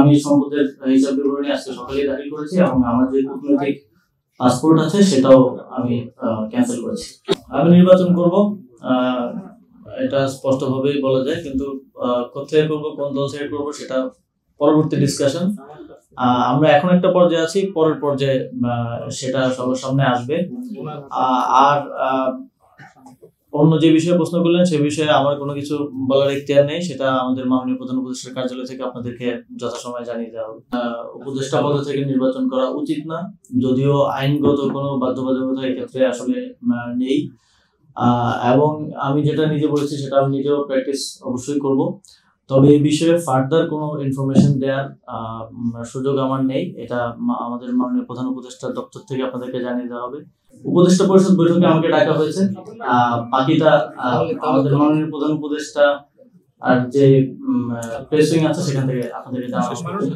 আমি সম্পদের হিসাব বিবরণী আজকে সকালে দাখিল করেছি এবং আমার যে কূটনৈতিক পাসপোর্ট আছে সেটাও আমি ক্যান্সেল করেছি। আমি নির্বাচন করব, এটা স্পষ্টভাবেই বলা যায়, কিন্তু কোথায় করব, কোন দল থেকে করব সেটা পরবর্তী ডিসকাশন। আমরা এখন একটা পর্যায়ে আছি, পরের পর্যায়ে সেটা সবার সামনে আসবে। আর অন্য যে বিষয়ে প্রশ্ন করলেন সে বিষয়ে আমার কোনো কিছু বলার এখতিয়ার নেই, সেটা আমাদের মাননীয় প্রধান উপদেষ্টার কার্যালয় থেকে আপনাদেরকে যথাসময়ে জানিয়ে দেওয়া হবে। উপদেষ্টা পদ থেকে নির্বাচন করা উচিত না, যদিও আইনগত কোনো বাধ্যবাধকতা এক্ষেত্রে আসলে নেই। এবং আমি যেটা নিজে বলেছি সেটা আমি নিজেও প্র্যাকটিস অবশ্যই করব, তবে এই বিষয়ে ফার্দার কোনো ইনফরমেশন দেওয়ার সুযোগ আমার নেই। এটা আমাদের মাননীয় প্রধান উপদেষ্টার দপ্তর থেকে আপনাদেরকে জানিয়ে দেওয়া হবে। উপদেষ্টা পরিষদ বৈঠকে আমাকে ডাকা হয়েছে, বাকিটা আমাদের মাননীয় প্রধান উপদেষ্টা আর যে প্রেস উইং আছে সেখান থেকে আপনাদেরকে জানানো হবে।